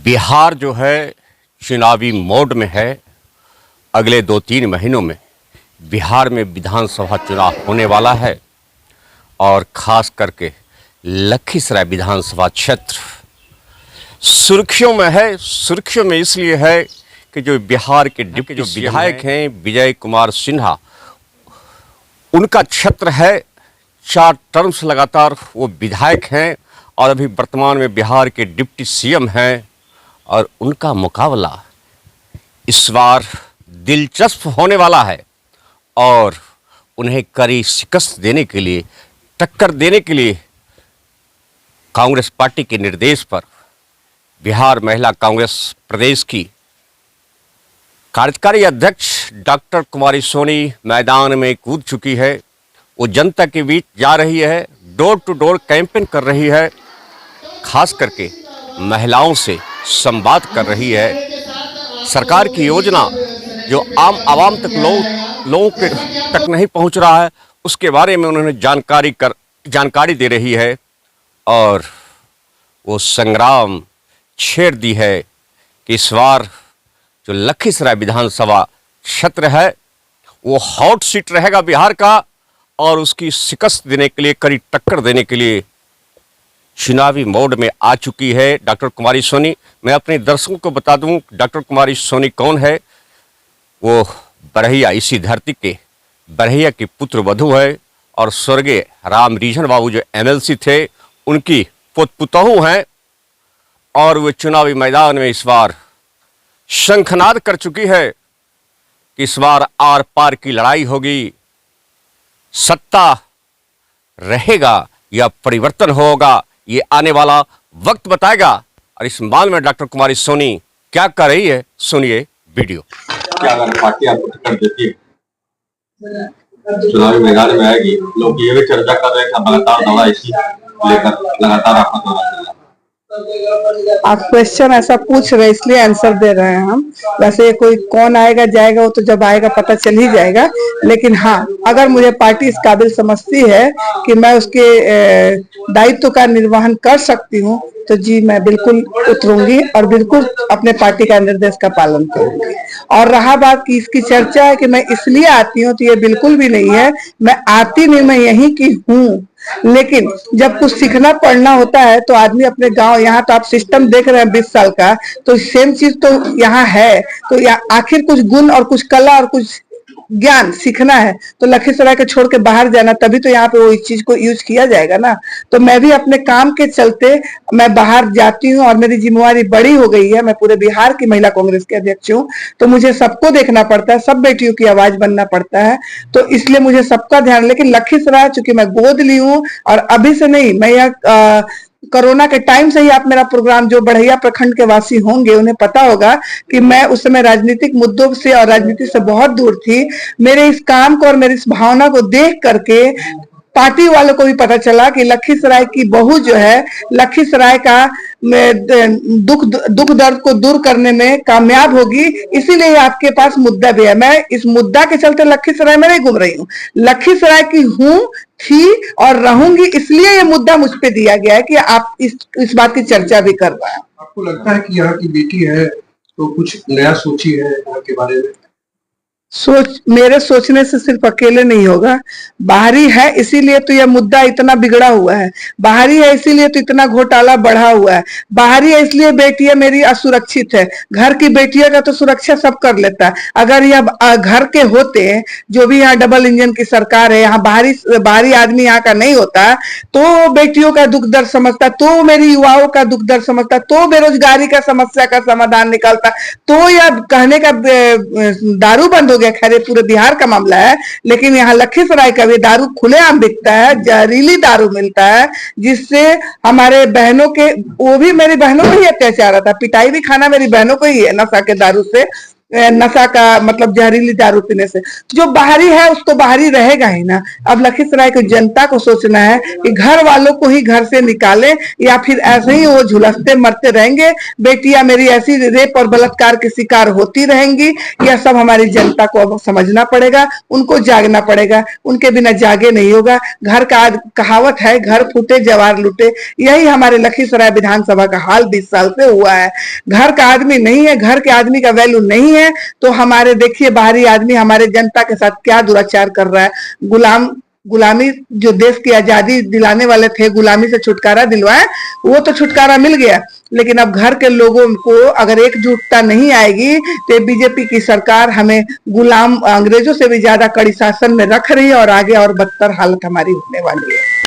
बिहार जो है चुनावी मोड में है। अगले 2-3 महीनों में बिहार में विधानसभा चुनाव होने वाला है और ख़ास करके लखीसराय विधानसभा क्षेत्र सुर्खियों में है। सुर्खियों में इसलिए है कि जो बिहार के डिप्टी जो विधायक हैं विजय कुमार सिन्हा, उनका क्षेत्र है। 4 टर्म से लगातार वो विधायक हैं और अभी वर्तमान में बिहार के डिप्टी सीएम हैं और उनका मुकाबला इस बार दिलचस्प होने वाला है और उन्हें कड़ी शिकस्त देने के लिए, टक्कर देने के लिए कांग्रेस पार्टी के निर्देश पर बिहार महिला कांग्रेस प्रदेश की कार्यकारी अध्यक्ष डॉक्टर कुमारी सोनी मैदान में कूद चुकी है। वो जनता के बीच जा रही है, डोर टू डोर कैंपेन कर रही है, खास करके महिलाओं से संवाद कर रही है। सरकार की योजना जो आम आवाम तक लोगों के तक नहीं पहुंच रहा है, उसके बारे में उन्होंने जानकारी दे रही है और वो संग्राम छेड़ दी है कि इस बार जो लखीसराय विधानसभा क्षेत्र है वो हॉट सीट रहेगा बिहार का और उसकी शिकस्त देने के लिए, कड़ी टक्कर देने के लिए चुनावी मोड में आ चुकी है डॉक्टर कुमारी सोनी। मैं अपने दर्शकों को बता दूं डॉक्टर कुमारी सोनी कौन है। वो बरहिया, इसी धरती के बरहिया की पुत्र वधू है और स्वर्गीय राम रीझन बाबू जो एमएलसी थे उनकी पुतोहू हैं और वे चुनावी मैदान में इस बार शंखनाद कर चुकी है कि इस बार आर पार की लड़ाई होगी। सत्ता रहेगा या परिवर्तन होगा, ये आने वाला वक्त बताएगा। और इस मामले में डॉक्टर कुमारी सोनी क्या कर रही है, सुनिए वीडियो। क्या अगर पार्टी आपको टक्कर देती है चुनावी मैदान में आएगी? लोग ये भी चर्चा कर रहे हैं कि लगातार दौरा इसी लेकर लगातार आपका दौरा चल रहा है। आप क्वेश्चन ऐसा पूछ रहे इसलिए आंसर दे रहे हैं हम। वैसे कोई कौन आएगा जाएगा वो तो जब आएगा पता चल ही जाएगा, लेकिन हाँ, अगर मुझे पार्टी इस काबिल समझती है कि मैं उसके दायित्व का निर्वहन कर सकती हूँ तो जी मैं बिल्कुल उतरूंगी और बिल्कुल अपने पार्टी का निर्देश का पालन करूंगी। और रहा बात की इसकी चर्चा है कि मैं इसलिए आती हूँ, तो ये बिल्कुल भी नहीं है। मैं आती नहीं, मैं यहीं की हूँ। लेकिन जब कुछ सीखना पढ़ना होता है तो आदमी अपने गांव, यहाँ तो आप सिस्टम देख रहे हैं 20 साल का, तो सेम चीज तो यहाँ है। तो आखिर कुछ गुण और कुछ कला और कुछ ज्ञान सीखना है तो लखीसराय के छोड़ के बाहर जाना, तभी तो यहाँ पे वो इस चीज को यूज किया जाएगा ना। तो मैं भी अपने काम के चलते मैं बाहर जाती हूँ और मेरी जिम्मेवारी बड़ी हो गई है। मैं पूरे बिहार की महिला कांग्रेस के अध्यक्ष हूँ, तो मुझे सबको देखना पड़ता है, सब बेटियों की आवाज बनना पड़ता है, तो इसलिए मुझे सबका ध्यान। लेकिन लखीसराय चूंकि मैं गोद ली हूँ और अभी से नहीं, मैं यह कोरोना के टाइम से ही, आप मेरा प्रोग्राम जो बढ़ैया प्रखंड के वासी होंगे उन्हें पता होगा कि मैं उस समय राजनीतिक मुद्दों से और राजनीति से बहुत दूर थी। मेरे इस काम को और मेरी इस भावना को देख करके पार्टी वालों को भी पता चला कि लखीसराय की बहू जो है लखीसराय का दुख दर्द को दूर करने में कामयाब होगी। इसीलिए आपके पास मुद्दा भी है। मैं इस मुद्दा के चलते लखीसराय में नहीं घूम रही हूँ, लखीसराय की हूँ, थी और रहूंगी। इसलिए ये मुद्दा मुझ पे दिया गया है कि आप इस बात की चर्चा भी कर रहे हैं। आपको लगता है कि यहाँ की बेटी है तो कुछ नया सोची है यहाँ के बारे में? मेरे सोचने से सिर्फ अकेले नहीं होगा, बाहरी है इसीलिए तो यह मुद्दा इतना बिगड़ा हुआ है, बाहरी है इसीलिए तो इतना घोटाला बढ़ा हुआ है, बाहरी है इसलिए बेटियां मेरी असुरक्षित है। घर की बेटियों का तो सुरक्षा सब कर लेता है। अगर यह घर के होते, जो भी यहाँ डबल इंजन की सरकार है, यहाँ बाहरी आदमी यहाँ का नहीं होता तो बेटियों का दुख दर्द समझता, तो मेरी युवाओं का दुख दर्द समझता, तो बेरोजगारी का समस्या का समाधान निकालता, तो यह कहने का दारू बंद हो गया। खैर पूरे बिहार का मामला है, लेकिन यहाँ लखीसराय का भी दारू खुलेआम बिकता है, जहरीली दारू मिलता है, जिससे हमारे बहनों के, वो भी मेरी बहनों को ही अत्याचार आता, पिटाई भी खाना मेरी बहनों को ही है नशा के दारू से। नशा का मतलब जहरीली दारू पीने से। जो बाहरी है उसको बाहरी रहेगा ही ना। अब लखीसराय की जनता को सोचना है कि घर वालों को ही घर से निकाले या फिर ऐसे ही वो झुलसते मरते रहेंगे, बेटियां मेरी ऐसी रेप और बलात्कार के शिकार होती रहेंगी। यह सब हमारी जनता को अब समझना पड़ेगा, उनको जागना पड़ेगा, उनके बिना जागे नहीं होगा। घर का कहावत है, घर फूटे जवार लूटे, यही हमारे लखीसराय विधानसभा का हाल 20 साल से हुआ है। घर का आदमी नहीं है, घर के आदमी का वैल्यू नहीं है, तो हमारे देखिए बाहरी आदमी हमारे जनता के साथ क्या दुराचार कर रहा है। गुलामी जो देश की आजादी दिलाने वाले थे, गुलामी से छुटकारा दिलवाए, वो तो छुटकारा मिल गया, लेकिन अब घर के लोगों को अगर एकजुटता नहीं आएगी तो बीजेपी की सरकार हमें गुलाम अंग्रेजों से भी ज्यादा कड़ी शासन में रख रही है और आगे और बदतर हालत हमारी होने वाली है।